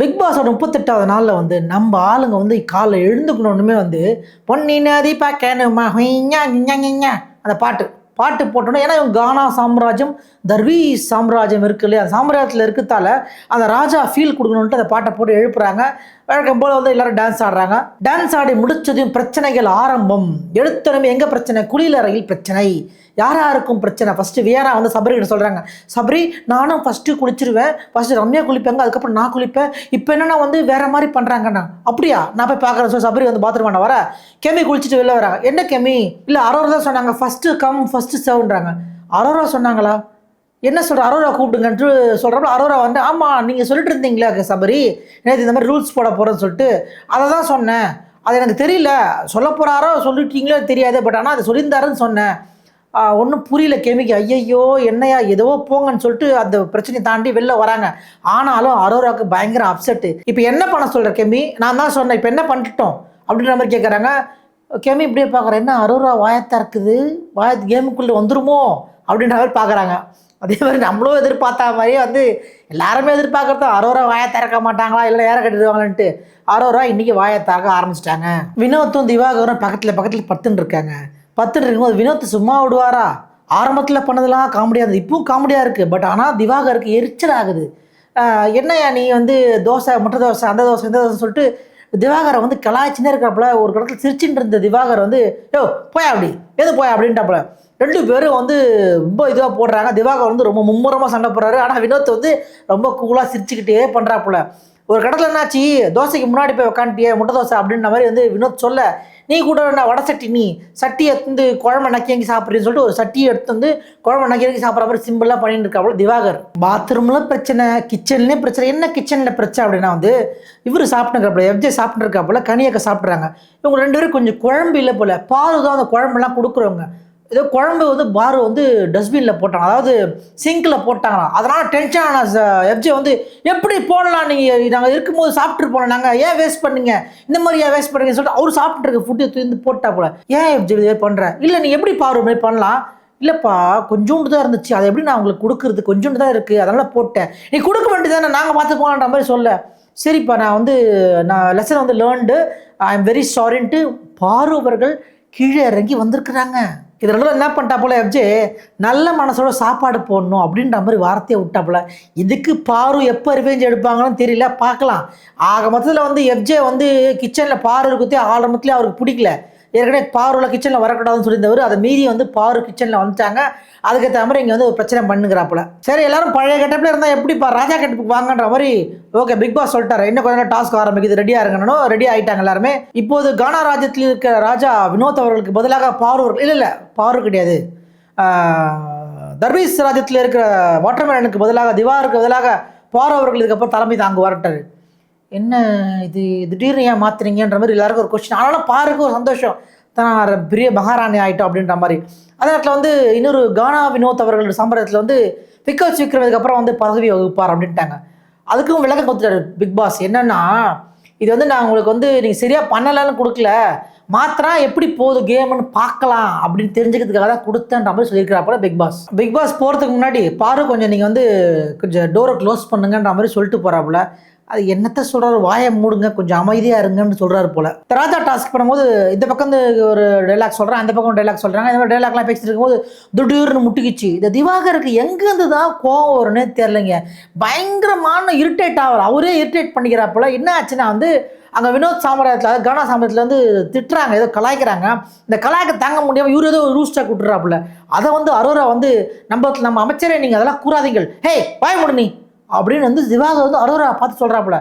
Big பாஸோட 38வது நாளில் வந்து நம்ம ஆளுங்க வந்து காலைல எழுந்துக்கணுன்னுமே வந்து பொன்னி நதி பார்க்கணுமா ஹொய்ஞா, ஞா, ஞா, ஞா. அந்த பாட்டு பாட்டு போட்டோன்னா ஏன்னா இவங்க கானா சாம்ராஜ்யம் தர்வீஸ் சாம்ராஜ்யம் இருக்கு இல்லையா அந்த சாம்ராஜ்யத்தில் இருக்கிறதால அந்த ராஜா ஃபீல் கொடுக்கணுன்ட்டு அந்த பாட்டை போட்டு எழுப்புறாங்க. வழக்கம் போல் வந்து எல்லாரும் டான்ஸ் ஆடுறாங்க. டான்ஸ் ஆடி முடிச்சதையும் பிரச்சனைகள் ஆரம்பம். எடுத்தனமே எங்கே பிரச்சனை? குளியலறையில் பிரச்சனை. யார் யாருக்கும் பிரச்சனை? ஃபஸ்ட்டு வியானா வந்து சபரி கிட்ட சொல்கிறாங்க, சபரி நானும் ஃபஸ்ட்டு குளிச்சிருவேன், ஃபஸ்ட்டு ரம்யா குளிப்பாங்க, அதுக்கப்புறம் நான் குளிப்பேன், இப்போ என்னென்னா வந்து வேறு மாதிரி பண்ணுறாங்கண்ணா. அப்படியா? நான் போய் பார்க்குறேன். ஸோ சபரி வந்து பாத்ரூம் வர கெமி குளிச்சுட்டு வெளில வராங்க. என்ன கெமி? இல்லை அரோரா தான் சொன்னாங்க ஃபஸ்ட்டு கம் ஃபஸ்ட்டு சர்வ்ன்றாங்க. அரோரா சொன்னாங்களா? என்ன சொல்கிற? அரோரா கூப்பிடுங்கன்ட்டு சொல்கிறப்ப அரோரா வந்து ஆமாம் நீங்கள் சொல்லிட்டு இருந்தீங்களா சபரி நேற்று இந்த மாதிரி ரூல்ஸ் போட போகிறேன்னு சொல்லிட்டு அதை தான் சொன்னேன். அது எனக்கு தெரியல, சொல்ல போகிறாரோ சொல்லிட்டீங்களோ தெரியாது, பட் ஆனால் அதை சொல்லியிருந்தாருன்னு சொன்னேன். ஒன்றும் புரியல கெமிக்கு. ஐயையோ என்னையா ஏதோ போங்கன்னு சொல்லிட்டு அந்த பிரச்சனையை தாண்டி வெளில வராங்க. ஆனாலும் அரோராவுக்கு பயங்கர அப்செட்டு. இப்போ என்ன பண்ண சொல்கிற கெமி? நான் தான் சொன்னேன், இப்போ என்ன பண்ணிட்டோம் அப்படின்ற மாதிரி கேட்குறாங்க. கெமி இப்படியே பார்க்குறேன், என்ன அரோரா வாயத்தான் இருக்குது, கேமுக்குள்ளே வந்துருமோ அப்படின்ற மாதிரி பார்க்குறாங்க. அதே மாதிரி நம்மளும் எதிர்பார்த்தா மாதிரியே வந்து எல்லாருமே எதிர்பார்க்குறதோ அரோரா வாயை திறக்க மாட்டாங்களா, இல்லை ஏற கட்டிடுவாங்கன்ட்டு அரோரா இன்றைக்கி வாயை திறக்க ஆரம்பிச்சிட்டாங்க. வினோத்தும் திவாகரும் பக்கத்தில் படுத்துன்னு இருக்காங்க. பத்துட்டு இருக்கும்போது வினோத் சும்மா விடுவாரா? ஆரம்பத்தில் பண்ணதெல்லாம் காமெடியாக இருந்தது, இப்பவும் காமெடியாக இருக்குது. பட் ஆனால் திவாகருக்கு எரிச்சல் ஆகுது. என்னையா நீ வந்து தோசை முட்டை தோசை அந்த தோசை இந்த தோசை சொல்லிட்டு திவாகரை வந்து கலாய்ச்சினே இருக்கிறப்பல ஒரு இடத்துல சிரிச்சுட்டு இருந்த திவாகர் வந்து யோ போயா அப்படி எது போயா அப்படின்ட்டாப்புல. ரெண்டு பேரும் வந்து ரொம்ப இதுவாக போடுறாங்க. திவாகர் வந்து ரொம்ப மும்முரமாக சண்டை போடுறாரு. ஆனால் வினோத் வந்து ரொம்ப கூலாக சிரிச்சுக்கிட்டே பண்ணுறாப்புல. ஒரு கடத்தில் என்னாச்சு, தோசைக்கு முன்னாடி போய் உக்காண்டியே முட்டை தோசை அப்படின்ற மாதிரி வந்து வினோத் சொல்ல, நீ கூட நான் வடை சட்டி நீ சட்டி எடுத்து குழம்பு நக்கி சாப்பிட்றேன்னு சொல்லிட்டு ஒரு சட்டியை எடுத்து வந்து குழம்பு நக்கி சாப்பிட்ற மாதிரி சிம்பிளாக பண்ணிட்டு இருக்காப்புல திவாகர். பாத்ரூமில் பிரச்சனை, கிச்சன்லேயும் பிரச்சனை. என்ன கிச்சனில் பிரச்சனை அப்படின்னா வந்து இவர் சாப்பிட்டுருக்காப்புல, எஃப்ஜே சாப்பிட்டுருக்காப்புல, கனியக்க சாப்பிட்றாங்க. இவங்க ரெண்டு பேரும் கொஞ்சம் குழம்பு இல்லை போல், பாரு தான் அந்த குழம்புலாம் கொடுக்குறவங்க. ஏதோ குழம்பு வந்து பாரு வந்து டஸ்ட்பினில் போட்டாங்க, அதாவது சிங்கில் போட்டாங்களாம். அதனால் டென்ஷன் ஆன எஃப்ஜே வந்து எப்படி போடலாம், நீங்கள் நாங்கள் இருக்கும்போது சாப்பிட்டு போனோம், நாங்கள் ஏன் வேஸ்ட் பண்ணீங்க, இந்த மாதிரி ஏன் வேஸ்ட் பண்ணுறீங்கன்னு சொல்லிட்டு அவர் சாப்பிட்டு இருக்க ஃபுட்டு தூந்து போட்டா போல. ஏன் எஃப்ஜே இதே பண்ணுறேன்? இல்லை நீ எப்படி பாரு மாதிரி பண்ணலாம்? இல்லைப்பா கொஞ்சோண்டு தான் இருந்துச்சு, அதை எப்படி நான் உங்களுக்கு கொடுக்குறது, கொஞ்சோண்டு தான் இருக்குது அதனால் போட்டேன், நீ கொடுக்க வேண்டியதானே, நாங்கள் பார்த்து போகலான்ற மாதிரி சொல்ல. சரிப்பா நான் லெசன் வந்து லேர்ன்டு, ஐ எம் வெரி சாரின்ட்டு பாரு அவர்கள் கீழே இறங்கி வந்திருக்கிறாங்க. இதனால என்ன பண்ணிட்டா போல எஃப்ஜே நல்ல மனசோட சாப்பாடு போடணும் அப்படின்ற மாதிரி வார்த்தையை விட்டாப்புல. இதுக்கு பாரு எப்போ ரிவெஞ்ச் எடுப்பாங்கன்னு தெரியல, பார்க்கலாம். ஆக மொத்தத்தில் வந்து எஃப்ஜே வந்து கிச்சனில் பாரு இருக்குதே ஆரம்பத்துலேயே அவருக்கு பிடிக்கல. ஏற்கனவே பாருவில் கிச்சனில் வரக்கூடாதுன்னு சொல்லியிருந்தவர் அதை மீறி வந்து பாரு கிச்சனில் வந்துட்டாங்க. அதுக்கேற்ற மாதிரி இங்கே வந்து ஒரு பிரச்சனை பண்ணுங்கிறாப்புல. சரி எல்லாரும் பழைய கெட்டப்பில் இருந்தால் எப்படிப்பா ராஜா கெட்டப்புக்கு வாங்கன்ற மாதிரி ஓகே பிக் பாஸ் சொல்லிட்டாரு. இன்னும் கொஞ்சம் டாஸ்க் ஆரம்பிக்குது, ரெடியாக இருங்கன்னு ரெடி ஆகிட்டாங்க எல்லாருமே. இப்போது கானா ராஜ்யத்தில் இருக்கிற ராஜா வினோத் அவர்களுக்கு பதிலாக பாரு அவர்கள், இல்லை பாரு கிடையாது, தர்வீஸ் ராஜ்யத்தில் இருக்கிற வாட்டர்மேனுக்கு பதிலாக திவாருக்கு பதிலாக பாரு அவர்கள் இதுக்கப்புறம் தலைமை தாங்கு வரட்டாரு. என்ன இது திடீர்னு ஏன் மாற்றுறீங்கன்ற மாதிரி எல்லாருக்கும் ஒரு கொஸ்டின். ஆனாலும் பாருக்கு ஒரு சந்தோஷம், தான் பெரிய மகாராணி ஆகிட்டோம் அப்படின்ற மாதிரி. அதே நேரத்தில் வந்து இன்னொரு கானா வினோத் அவர்கள் சம்பிரதாயத்தில் வந்து பிக்கோச் விக்ரமதுக்கப்புறம் வந்து பதவி வகுப்பார் அப்படின்ட்டாங்க. அதுக்கும் விளக்கம் கொடுத்துட்டாரு பிக் பாஸ். என்னென்னா இது வந்து நான் உங்களுக்கு வந்து நீங்கள் சரியாக பண்ணலைன்னு கொடுக்கல, மாத்திரா எப்படி போகுது கேம்னு பார்க்கலாம் அப்படின்னு தெரிஞ்சுக்கிறதுக்காக தான் கொடுத்தேன்ற மாதிரி சொல்லியிருக்கிறாப்புல பிக் பாஸ் போகிறதுக்கு முன்னாடி பாரு கொஞ்சம் நீங்கள் வந்து கொஞ்சம் டோரை க்ளோஸ் பண்ணுங்கன்ற மாதிரி சொல்லிட்டு போகிறாப்புல. அது என்னத்தை சொல்கிறாரு, வாயை மூடுங்க கொஞ்சம் அமைதியாக இருங்கன்னு சொல்கிறாரு போல். ராஜா டாஸ்க் பண்ணும்போது இந்த பக்கம் வந்து ஒரு டைலாக் சொல்கிறேன், அந்த பக்கம் டைலாக் சொல்கிறாங்க. இந்த மாதிரி டைலாக்லாம் பேசிட்டு இருக்கும்போது திடீர்னு முட்டிக்கிச்சு. இந்த திவாகருக்கு எங்கேருந்து தான் கோவம் வரும்னே தெரிலங்க, பயங்கரமான இரிட்டேட் ஆகிறார். அவரே இரிட்டேட் பண்ணிக்கிறா போல். என்ன ஆச்சுன்னா வந்து அங்கே வினோத் சாம்ராஜ்யத்தில் அதாவது கானா சாம்ராஜ்யத்தில் வந்து திட்டுறாங்க, ஏதோ கலாய்க்கிறாங்க. இந்த கலாய்க்க தாங்க முடியாமல் இவர் ஏதோ ரூஸ்டாக விட்டுறாப்புல. அதை வந்து அரோரா வந்து நம்ம அமைச்சரே நீங்கள் அதெல்லாம் கூறாதீங்கள், ஹே வாய் மூடு நீ அப்படின்னு வந்து திவாகர் வந்து அரோரா பார்த்து சொல்கிறாப்புல.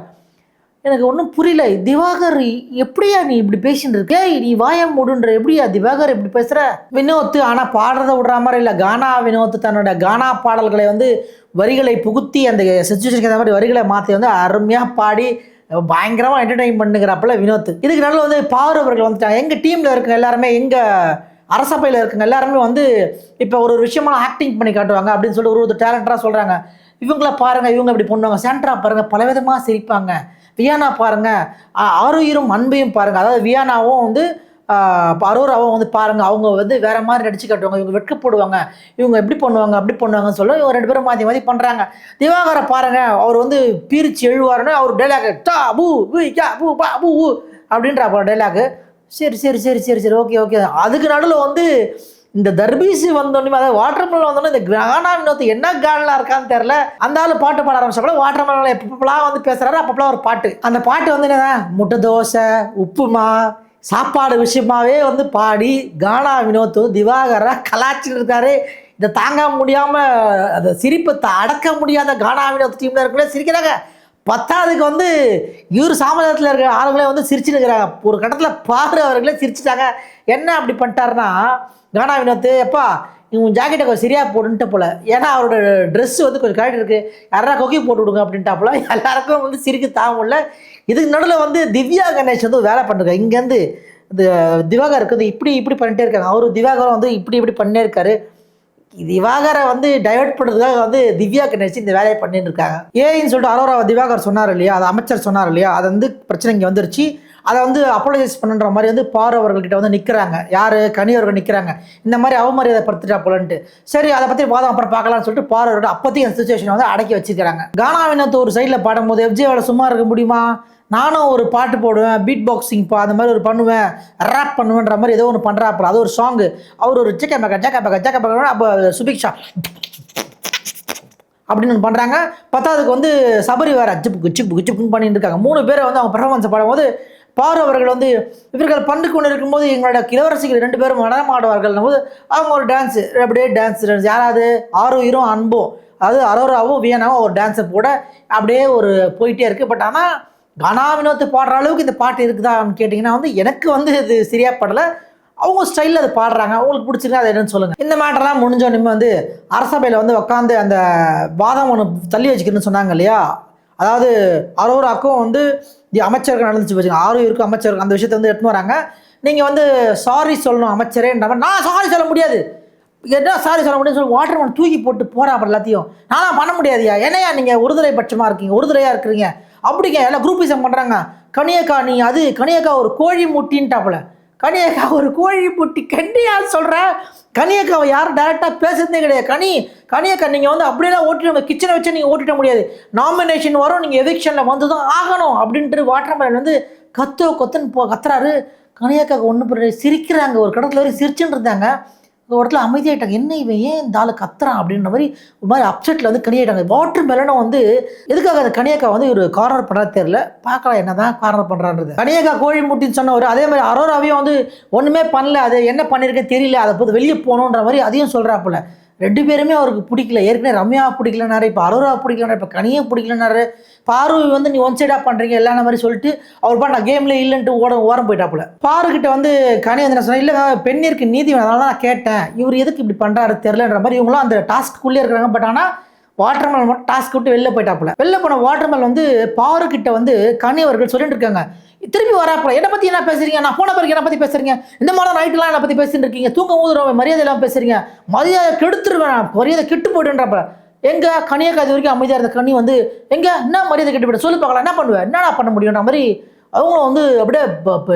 எனக்கு ஒன்றும் புரியல, திவாகர் எப்படியா நீ இப்படி பேசிட்டு இருக்க, நீ வாயம் மூடுன்ற எப்படியா திவாகர் இப்படி பேசுகிற? வினோத்து ஆனால் பாடுறதை விடுற மாதிரி இல்லை. கானா வினோத்து தன்னோட கானா பாடல்களை வந்து வரிகளை புகுத்தி அந்த சிச்சுவேஷனுக்கு ஏற்ற மாதிரி வரிகளை மாற்றி வந்து அருமையாக பாடி பயங்கரமாக என்டர்டெயின் பண்ணுங்கிறப்பல வினோத். இதுக்கு நடுவில் வந்து பாரு அவர்கள் வந்துட்டாங்க. எங்கள் டீமில் இருக்க எல்லாருமே, எங்கள் அரசபையில் இருக்குங்க எல்லாருமே வந்து இப்போ ஒரு விஷயமான ஆக்டிங் பண்ணி காட்டுவாங்க அப்படின்னு சொல்லி ஒரு டேலண்டாக சொல்கிறாங்க. இவங்கள பாருங்கள், இவங்க இப்படி பண்ணுவாங்க, சாண்ட்ரா பாருங்கள் பலவிதமாக சிரிப்பாங்க, வியானா பாருங்கள் ஆரோக்கியம் அன்பையும் பாருங்கள். அதாவது வியானாவும் வந்து அரோராவும் வந்து பாருங்கள் அவங்க வந்து வேறு மாதிரி நடிச்சு காட்டுவாங்க, இவங்க வெட்கப்படுவாங்க, இவங்க எப்படி பண்ணுவாங்க அப்படி பண்ணுவாங்கன்னு சொல்ல இவங்க 2 பேரும் மாற்றி மாற்றி பண்ணுறாங்க. திவாகரை பாருங்கள் அவர் வந்து பீரிச்சு எழுவாருன்னு அவர் டைலாக் டா பூ பூ பா பூ அப்படின்ற அப்போ டைலாக்கு. சரி சரி சரி சரி சரி ஓகே ஓகே. அதுக்கு நடுவில் வந்து இந்த தர்பீஸ் வந்தோடனே அதாவது வாட்டர்மெலன் வந்தோடனே இந்த கானா வினோத் என்ன கானலாம் இருக்கான்னு தெரியல, அந்த ஆள் பாட்டு பாட ஆரம்பிச்சப்பல வாட்டர்மெலன் எப்பப்பெல்லாம் வந்து பேசுறாரு அப்பப்பெல்லாம் ஒரு பாட்டு. அந்த பாட்டு வந்து என்ன முட்டை தோசை உப்புமா சாப்பாடு விஷயமாவே வந்து பாடி கானா வினோத் திவாகரை கலாச்சிட்டு இருக்காரு. இதை தாங்க முடியாமல் அந்த சிரிப்பை அடக்க முடியாத கானா வினோத் டீமில் இருக்கவே சிரிக்கிறாங்க. பத்தாவதுக்கு வந்து இவர் சாமானியத்தில் இருக்கிற ஆளுங்களே வந்து சிரிச்சுன்னு இருக்கிறாங்க. ஒரு கட்டத்தில் பாரு அவர்களே சிரிச்சுட்டாங்க. என்ன அப்படி பண்ணிட்டாருன்னா கானா வினோத் எப்பா இவன் ஜாக்கெட்டை கொஞ்சம் சரியாக போட்டுன்ட்டு போல, ஏன்னா அவரோட ட்ரெஸ்ஸு வந்து கொஞ்சம் கரெக்ட் இருக்குது, யாரா கொக்கி போட்டு விடுங்க அப்படின்ட்டாப்புல. எல்லாருக்கும் வந்து சிரிக்க தாமல. இதுக்கு நடுவில் வந்து திவ்யா கணேஷ் வந்து வேலை பண்ணுறாங்க. இங்கேருந்து இந்த திவாகருக்கு வந்து இப்படி இப்படி பண்ணிட்டே இருக்காங்க. அவரு திவாகரும் வந்து இப்படி இப்படி பண்ணிட்டே இருக்காரு. திவாகரை வந்து டைவெர்ட் பண்ணுறதுக்காக வந்து திவ்யா கணேஷ் இந்த வேலையை பண்ணிட்டு இருக்காங்க. ஏன்னு சொல்லிட்டு அரோரா திவாகர் சொன்னார் இல்லையா, அது அமைச்சர் சொன்னார் இல்லையா, அது வந்து பிரச்சனை இங்கே வந்துருச்சு. அதை வந்து அப்பாலஜைஸ் பண்ணுற மாதிரி வந்து பாரு அவர்கள்கிட்ட வந்து நிற்கிறாங்க. யார் கனி அவர்கள் நிற்கிறாங்க, இந்த மாதிரி அவமரியாதை படுத்துட்டா போலன்ட்டு. சரி அதை பற்றி வாதம் அப்புறம் பார்க்கலாம்னு சொல்லிட்டு பாரு அவரோட அப்போதைக்கு அந்த சுச்சுவேஷனை வந்து அடக்கி வச்சுக்கிறாங்க. கானா வினோத் ஒரு சைடில் பாடும்போது எஃப்ஜேவால் சும்மா இருக்க முடியுமா, நானும் ஒரு பாட்டு போடுவேன், பீட் பாக்ஸிங்ப்பா அந்த மாதிரி ஒரு பண்ணுவேன், ரேப் பண்ணுவேன்ற மாதிரி ஏதோ ஒன்று பண்ணுறாப்புல. அது ஒரு சாங்கு. அவர் ஒரு ஜக்க பேக்க அப்போ சுபிக்ஷா அப்படின்னு ஒன்று பண்ணுறாங்க. பத்தாவதுக்கு வந்து சபரி வேறு சிப்புக்கு பண்ணிட்டு இருக்காங்க. 3 பேரை வந்து அவங்க பெர்ஃபார்மன்ஸை பாடும்போது பாரு அவர்கள் வந்து இவர்கள் பண்ணு கொண்டு இருக்கும்போது எங்களோட இளவரசிகள் 2 பேரும் நடனமாடுவார்கள் போது அவங்க ஒரு டான்ஸு அப்படியே டான்ஸ் யாராவது ஆரோரும் அன்பும் அதாவது அரோராவும் வியனாவும் ஒரு டான்ஸை போட அப்படியே ஒரு போயிட்டே இருக்குது. பட் ஆனால் கானா வினோத் பாடுற அளவுக்கு இந்த பாட்டு இருக்குதான்னு கேட்டிங்கன்னா வந்து எனக்கு வந்து இது சரியாக படலை. அவங்க ஸ்டைலில் அது பாடுறாங்க, அவங்களுக்கு பிடிச்சிருக்கா அது என்னன்னு சொல்லுங்கள். இந்த மேட்டர்லாம் முடிஞ்சோடனே வந்து அரசபையில் வந்து உட்காந்து அந்த வாதம் ஒன்று தள்ளி வச்சுக்கிறேன்னு சொன்னாங்க இல்லையா, அதாவது அரோராக்கும் வந்து அமைச்சர்கள் நடந்துச்சு வச்சுங்க, இருக்கும் அமைச்சர்கள் அந்த விஷயத்தை வந்து எடுத்துன்னு வராங்க. நீங்கள் வந்து சாரி சொல்லணும் அமைச்சரேன்ற மாதிரி, நான் சாரி சொல்ல முடியாது, என்ன சாரி சொல்ல முடியும்னு சொல்லி வாட்டர்மேன் தூக்கி போட்டு போகிறா அப்புறம் எல்லாத்தையும் நானும் பண்ண முடியாதுயா, என்னையா நீங்கள் ஒருதலை பட்சமாக இருக்கீங்க, ஒருதலையாக இருக்கிறீங்க அப்படிங்க எல்லாம் குரூப்பிசம் பண்ணுறாங்க. கனியக்கா நீ அது கனியக்கா ஒரு கோழி முட்டின்ட்டாப்புல, கனியக்கா ஒரு கோழி முட்டி கண்டியா சொல்கிற, கனியக்காவை யாரும் டேரெக்டாக பேசுறதே கிடையாது. கனியக்கா நீங்கள் வந்து அப்படியெல்லாம் ஓட்டிட்டு கிச்சனை வச்சு நீங்கள் ஓட்டிட முடியாது, நாமினேஷன் வரும், நீங்கள் எவிக்ஷனில் வந்து தான் ஆகணும் அப்படின்ட்டு வாட்டர்மேன் வந்து கொத்துன்னு கத்துறாரு. கனியக்காவுக்கு ஒன்று சிரிக்கிறாங்க. ஒரு கடத்தில் வரைக்கும் சிரிச்சுன்னு இருந்தாங்க. ஒரு இடத்துல அமைதியாயிட்டாங்க. என்ன இவன் ஏன் இந்த ஆள் கத்துறான் அப்படின்ற மாதிரி ஒரு மாதிரி அப்செட்டில் வந்து கனியாயிட்டாங்க. வாட்டர் மெலனும் வந்து எதுக்காக அந்த கனியக்கா வந்து ஒரு கார்னர் பண்ணுறா தெரியல, பார்க்கலாம் என்ன தான் கார்னர் பண்ணுறான்றது. கனியக்கா கோழி முட்டின்னு சொன்னவர் அதே மாதிரி அரோராவையும் வந்து ஒன்றுமே பண்ணல, அது என்ன பண்ணியிருக்கேன் தெரியல, அதை போது வெளியே போகணுன்ற மாதிரி அதையும் சொல்கிறாப்புல. 2 பேருமே அவருக்கு பிடிக்கல. ஏற்கனவே ரம்யா பிடிக்கலனாரு, இப்போ அரோரா பிடிக்கலனாரு, இப்போ கனியை பிடிக்கலனாரு. பாரு வந்து நீ ஒன் சைடாக பண்ணுறீங்க எல்லா மாதிரி சொல்லிட்டு அவர் பாட்டு நான் கேமில் இல்லைன்ட்டு ஓரம் போயிட்டாப்புல. பாருக்கிட்ட வந்து கனி வந்து நான் சொன்னேன், இல்லை பெண்ணிற்கு நீதி வேணும், அதனால தான் நான் கேட்டேன், இவர் எதுக்கு இப்படி பண்ணுறாரு தெரிலன்ற மாதிரி இவங்களும் அந்த டாஸ்க்குள்ளே இருக்கிறாங்க. பட் ஆனால் வாட்டர்மெலன் மட்டும் டாஸ்க் விட்டு வெளில போயிட்டாப்புல. வெளில போன வாட்டர்மெலன் வந்து பாருக்கிட்ட வந்து கனி அவர்கள் சொல்லிட்டு இருக்காங்க, திருப்பி வராப்புல, என்னை பற்றி என்ன பேசுறீங்க, நான் போன பிறகு என்னை பற்றி பேசுறீங்க, இந்த மாதிரி நைட்டுலாம் என்னை பற்றி பேசிட்டு இருக்கீங்க, தூங்க ஊதுறவன் மரியாதை எல்லாம் பேசுறீங்க, மரியாதை கெடுத்துருவேன், மரியாதை கெட்டு போய்டுன்றப்ப. எங்க கனியக்கா அது வரைக்கும் அமைதியாக இருந்த கனி வந்து எங்க என்ன மரியாதை கெட்டு போய்ட்டு சொல்லி பார்க்கலாம், என்ன பண்ணுவேன், என்னடா பண்ண முடியுன்ற மாதிரி அவங்களும் வந்து அப்படியே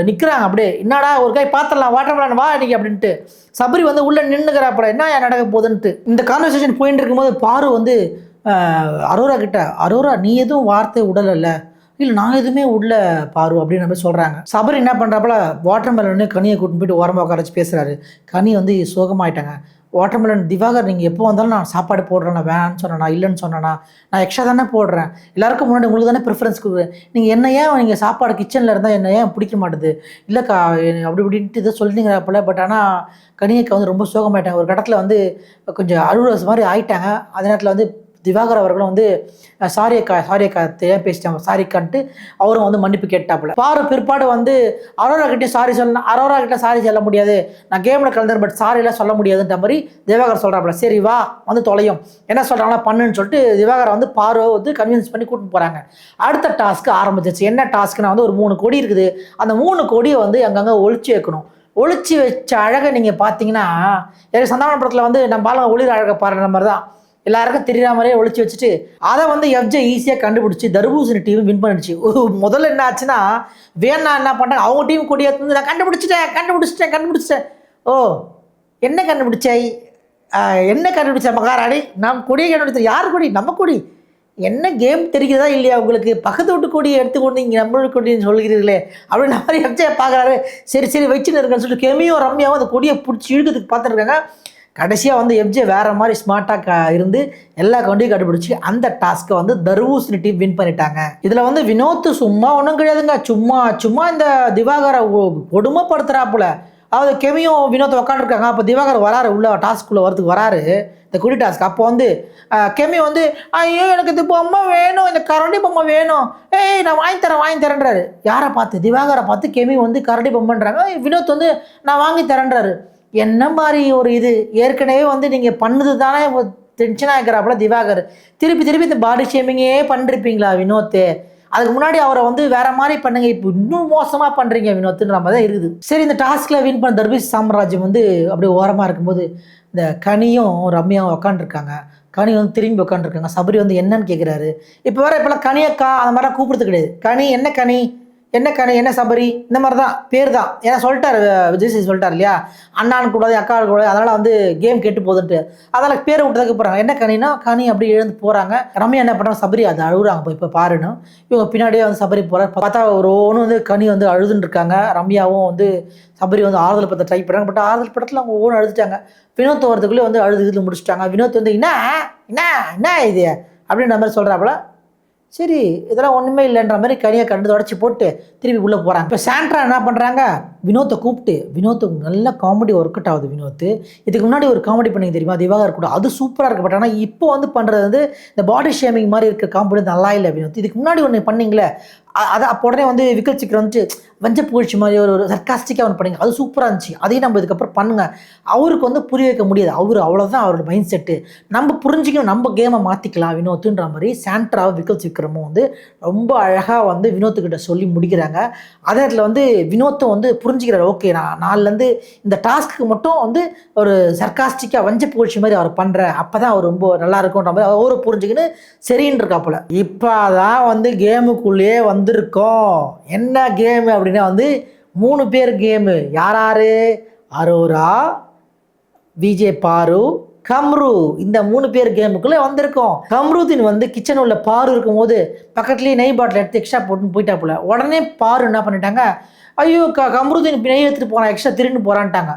நிற்கிறாங்க. அப்படியே என்னடா ஒரு கை பார்த்துடலாம் வாட்டர்மெலன் வா இன்னைக்கு அப்படின்ட்டு. சபரி வந்து உள்ளே நின்றுக்கிறாப்பட என்ன நடக்க போகுதுன்ட்டு. இந்த கான்வர்சேஷன் போயிட்டு இருக்கும்போது பாரு வந்து அரோரா கிட்ட, அரோரா நீ எதுவும் வார்த்தை உடலை, இல்லை நான் எதுவுமே உள்ள பாரு அப்படின்னு நம்ம சொல்கிறாங்க. சபரி என்ன பண்ணுறாப்புல வாட்டர்மெலன்னு கனியை கூட்டின்னு போயிட்டு ஓரமாக உட்கார வச்சு பேசுகிறாரு. கனி வந்து சோகமாயிட்டாங்க. வாட்டர்மெலன் திவாகர் நீங்கள் எப்போ வந்தாலும் நான் சாப்பாடு போடுறேன், நான் வேணான்னு சொன்னேனா இல்லைன்னு சொன்னேனா, நான் எக்ஸ்ட்ரா தானே போடுறேன், எல்லாருக்கும் முன்னாடி உங்களுக்கு தானே ப்ரிஃபரன்ஸ் கொடுக்குறேன், நீங்கள் என்ன ஏன் நீங்கள் சாப்பாடு கிச்சனில் இருந்தால் என்ன ஏன் பிடிக்க மாட்டுது, இல்லைக்கா அப்படி இப்படின்ட்டு இதை சொல்லிங்கிறப்பல. பட் ஆனால் கனியக்கா வந்து ரொம்ப சோகமாயிட்டாங்க. ஒரு கடத்தில் வந்து கொஞ்சம் அழுகுற மாதிரி ஆயிட்டாங்க. அதே நேரத்தில் வந்து திவாகர் அவர்களும் வந்து சாரி அக்கா ஏன் பேசிட்டாங்க சாரிக்கான்ட்டு அவரும் வந்து மன்னிப்பு கேட்டாப்புல. பாரு பிற்பாடு வந்து அரோரா கிட்டே சாரி சொல்லணும், அரோரா கிட்ட சாரி சொல்ல முடியாது, நான் கேமில் கலந்துறேன் பட் சாரிலாம் சொல்ல முடியாதுன்ற மாதிரி திவாகர் சொல்கிறாப்புல. சரி வா வந்து தொலையும், என்ன சொல்கிறாங்களா பண்ணுன்னு சொல்லிட்டு திவாகரை வந்து பாரு வந்து கன்வின்ஸ் பண்ணி கூட்டின்னு போகிறாங்க. அடுத்த டாஸ்க்கு ஆரம்பிச்சிச்சு. என்ன டாஸ்க்குனா வந்து ஒரு 3 கோடி இருக்குது, அந்த 3 கோடியை வந்து அங்கங்கே ஒழிச்சு வைக்கணும். ஒழிச்சு வச்ச அழகை நீங்கள் பார்த்தீங்கன்னா சந்தானபுரத்தில் வந்து நம்ம பாலங்க ஒளிர அழகை பாருற மாதிரி தான். எல்லாருக்கும் தெரியாத மாதிரியே ஒழிச்சு வச்சுட்டு அதை வந்து எஃப்ஜே ஈஸியாக கண்டுபிடிச்சி தர்பூசணி டீம் வின் பண்ணிடுச்சு. முதல்ல என்ன ஆச்சுன்னா வேணா என்ன பண்ணாங்க, அவங்க டீம் கொடியை வந்து நான் கண்டுபிடிச்சிட்டேன். ஓ என்ன கண்டுபிடிச்சாய், என்ன கண்டுபிடிச்ச மகாராணி? நாம் கொடியை கண்டுபிடிச்சோம். யார் கொடி? நம்ம கொடி. என்ன கேம் தெரிகிறதா இல்லையா உங்களுக்கு? பக்கத்து வீட்டு கொடியை எடுத்துக்கொண்டு இங்கே நம்மளோட கொடின்னு சொல்கிறீர்களே அப்படின்னு மாதிரி எஃப்ஜே பார்க்குறாரு. சரி வச்சுன்னு இருக்கேன்னு சொல்லிட்டு கெமியும் ரம்யாவும் அந்த கொடியை பிடிச்சி இழுக்கிறதுக்கு பார்த்துருக்காங்க. கடைசியாக வந்து எஃப்ஜே வேறு மாதிரி ஸ்மார்ட்டாக இருந்து எல்லா கொண்டையும் கண்டுபிடிச்சி அந்த டாஸ்க்கை வந்து தர்பூசணி டீம் வின் பண்ணிட்டாங்க. இதில் வந்து வினோத் சும்மா ஒன்றும் கிடையாதுங்க, சும்மா இந்த திவாகரை கொடுமைப்படுத்துகிறாப்புல. அதாவது கெமியும் வினோத் உட்காந்துருக்காங்க. அப்போ திவாகர் வராரு உள்ள டாஸ்க்குள்ளே வரதுக்கு வராரு, இந்த குடி டாஸ்க். அப்போ வந்து கெமி வந்து ஐயோ எனக்கு இது பொம்மை வேணும், இந்த கரண்டி பொம்மை வேணும், ஏய் நான் வாங்கி தரேன்றாரு. யாரை பார்த்து? திவாகரை பார்த்து கெமி வந்து கரண்டி பொம்மைன்றாங்க. வினோத் வந்து நான் வாங்கி தரேன்றாரு. என்ன மாதிரி ஒரு இது? ஏற்கனவே வந்து நீங்கள் பண்ணது தானே டென்ஷனாக இருக்கிறாப்புல திவாகர். திருப்பி இந்த பாடி ஷேமிங்கே பண்ணிருப்பீங்களா வினோத்து? அதுக்கு முன்னாடி அவரை வந்து வேற மாதிரி பண்ணுங்க, இப்போ இன்னும் மோசமாக பண்ணுறீங்க வினோத்துன்ற மாதிரி தான் இருக்குது. சரி, இந்த டாஸ்கில் வின் பண்ண தர்பீஸ் சாம்ராஜ்யம் வந்து அப்படியே ஓரமாக இருக்கும்போது இந்த கனியும் ரம்யாவும் உட்காந்துருக்காங்க. கனி வந்து திரும்பி உட்காந்துருக்காங்க. சபரி வந்து என்னன்னு கேட்குறாரு. இப்போலாம் கனியக்கா அந்த மாதிரிலாம் கூப்பிடுறது கிடையாது. கனி என்ன சபரி இந்த மாதிரி தான் பேர் தான். ஏன்னா சொல்லிட்டாரு விஜய் சொல்லிட்டார் இல்லையா, அண்ணான்னு கூடாது அக்காவுக்கு கூடாது, அதனால் வந்து கேம் கெட்டு போகுதுன்ட்டு அதனால் பேரை விட்டதுக்கு போகிறாங்க. என்ன கனினா கனி அப்படி எழுந்து போகிறாங்க. ரம்யா என்ன பண்ணுறாங்க, சபரி அதை அழுகுறாங்க. இப்போ பாருன்னு இவங்க பின்னாடியே வந்து சபரி போகிறார். பார்த்தா ஒரு ஒன்று வந்து கனி வந்து அழுதுன்னு இருக்காங்க. ரம்யாவும் வந்து சபரி வந்து ஆறுதல் பற்றி ட்ரை பண்ணுறாங்க. பட் ஆறுதல் படத்தில் அவங்க ஓன் அழுதுட்டாங்க. வினோத் வரதுக்குள்ளே வந்து அழுது முடிச்சுட்டாங்க. வினோத் வந்து என்ன இது அப்படின்ற மாதிரி சொல்கிறாப்புல. சரி இதெல்லாம் ஒன்றுமே இல்லைன்ற மாதிரி கனியை கண்டு தொடச்சி போட்டு திருப்பி உள்ளே போகிறாங்க. இப்போ சாண்ட்ரா என்ன பண்ணுறாங்க, வினோத்தை கூப்பிட்டு, வினோத்துக்கு நல்ல காமெடி ஒர்க் அவுட் ஆகுது. வினோத் இதுக்கு முன்னாடி ஒரு காமெடி பண்ணி தெரியுமா, திவாகர் கூட, அது சூப்பராக இருக்கு. பட் ஆனால் இப்போ வந்து பண்ணுறது வந்து இந்த பாடி ஷேமிங் மாதிரி இருக்க காமெடி நல்லா இல்லை வினோத். இதுக்கு முன்னாடி ஒன்று பண்ணீங்களே, அதை அப்போ உடனே வந்து விக்கல் சிக்கர் வந்துட்டு வஞ்ச புகழ்ச்சி மாதிரி ஒரு சர்க்காஸ்டிக்காக ஒன்று பண்ணிங்க, அது சூப்பராக இருந்துச்சு. அதையும் நம்ம இதுக்கப்புறம் பண்ணுங்கள். அவருக்கு வந்து புரிய வைக்க முடியாது, அவ்வளோதான் அவரோட மைண்ட் செட்டு. நம்ம புரிஞ்சிக்கணும், நம்ம கேமை மாற்றிக்கலாம் வினோத்துன்ற மாதிரி சாண்ட்ராவும் விக்கல் சிக்கரமும் வந்து ரொம்ப அழகாக வந்து வினோத்துக்கிட்ட சொல்லி முடிக்கிறாங்க. அதே இடத்துல வந்து வினோத்தை வந்து புரிஞ்சுக்கிறார். ஓகே, நான் நாலுலேருந்து இந்த டாஸ்க்கு மட்டும் வந்து ஒரு சர்க்காஸ்டிக்காக வஞ்ச புகழ்ச்சி மாதிரி அவர் பண்ணுறேன், அப்போ தான் அவர் ரொம்ப நல்லா இருக்கும்ன்ற மாதிரி அவரை புரிஞ்சுக்கின்னு சரின்னு இருக்காப்புல. இப்போ தான் வந்து கேமுக்குள்ளேயே வந்திருக்கோம். என்ன கேமு அப்படின்னா வந்து 3 பேர் கேமு. யாராரு? அரோரா, விஜே பாரு, கம்ரு, இந்த 3 பேர் கேமுக்குள்ளே வந்திருக்கோம். கம்ருதீன் வந்து கிச்சன் உள்ள பாரு இருக்கும்போது பக்கத்துலேயே நெய் பாட்டில் எடுத்து எக்ஸ்ட்ரா போட்டுன்னு போயிட்டாப்புல. உடனே பாரு என்ன பண்ணிட்டாங்க, ஐயோ கம்ருதீன் நெய் எடுத்துகிட்டு போகிறான், எக்ஸ்ட்ரா திருன்னு போகிறான்ட்டாங்க.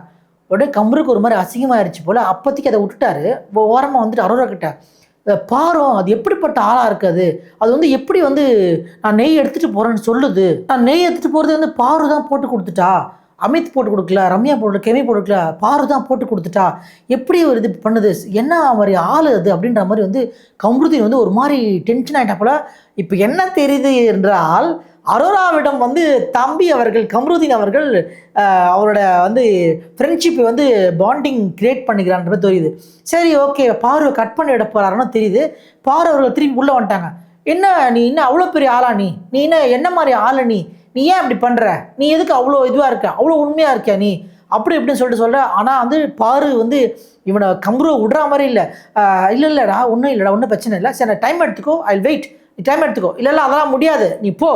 உடனே கம்ருக்கு ஒரு மாதிரி அசிங்கமாகிடுச்சு போல். அப்போதைக்கு அதை விட்டுட்டாரு. ஓரமாக வந்துட்டு அரோரா கிட்ட பாரு அது எப்படிப்பட்ட ஆளாக இருக்குது, அது வந்து எப்படி வந்து நான் நெய் எடுத்துகிட்டு போகிறேன்னு சொல்லுது, நான் நெய் எடுத்துகிட்டு போகிறது வந்து பாரு தான் போட்டு கொடுத்துட்டா, அமித் போட்டு கொடுக்கல, ரம்யா போட்டு கெமி போட்டுக்கல, பாரு தான் போட்டு கொடுத்துட்டா, எப்படி ஒரு இது பண்ணுது, என்ன மாதிரி ஆள் அது அப்படின்ற மாதிரி வந்து கம்ருதீன் வந்து ஒரு மாதிரி டென்ஷன் ஆகிட்டாப்புல. இப்போ என்ன தெரியுது என்றால் அரோராவிடம் வந்து தம்பி அவர்கள் கம்ருதீன் அவர்கள் அவரோட வந்து ஃப்ரெண்ட்ஷிப்பை வந்து பாண்டிங் கிரியேட் பண்ணிக்கிறான்ற மாதிரி தெரியுது. சரி ஓகே, பார்வை கட் பண்ணி விட போகிறாருன்னு தெரியுது. பார்வை அவர்கள் திரும்பி உள்ளே வந்துட்டாங்க. என்ன நீ இன்னும் அவ்வளோ பெரிய ஆளா, நீ என்ன மாதிரி ஆளை, நீ ஏன் அப்படி பண்ணுற, நீ எதுக்கு அவ்வளோ இதுவாக இருக்க, அவ்வளோ உண்மையாக இருக்கியா நீ அப்படி இப்படின்னு சொல்கிற. ஆனால் வந்து பாரு வந்து இவனை கம்ருவை விடுற மாதிரி இல்லை. இல்லைடா ஒன்றும் பிரச்சனை இல்லை, சரி டைம் எடுத்துக்கோ, ஐ வெயிட், நீ டைம் எடுத்துக்கோ, இல்லை அதெல்லாம் முடியாது, நீ போ,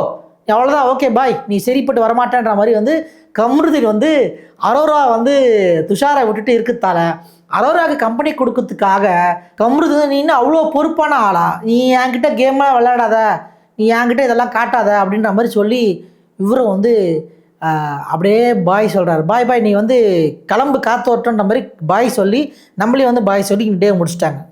அவ்வளோதான், ஓகே பாய், நீ சரிப்பட்டு வரமாட்டேன்ற மாதிரி வந்து கம்ருதீன் வந்து அரோரா வந்து துஷாரை விட்டுட்டு இருக்குத்தால அரோராவுக்கு கம்பெனி கொடுக்கறதுக்காக கம்ருதீன் நீ இன்னும் அவ்வளோ பொறுப்பான ஆளா, நீ என்கிட்ட கேம்லாம் விளையாடாத, நீ என்கிட்ட இதெல்லாம் காட்டாத அப்படின்ற மாதிரி சொல்லி இவரும் வந்து அப்படியே பாய் சொல்கிறார். பாய் நீ வந்து கிளம்பு காத்து வரட்டுன்ற மாதிரி பாய் சொல்லி நம்மளே வந்து பாய் சொல்லி டே முடிச்சிட்டாங்க.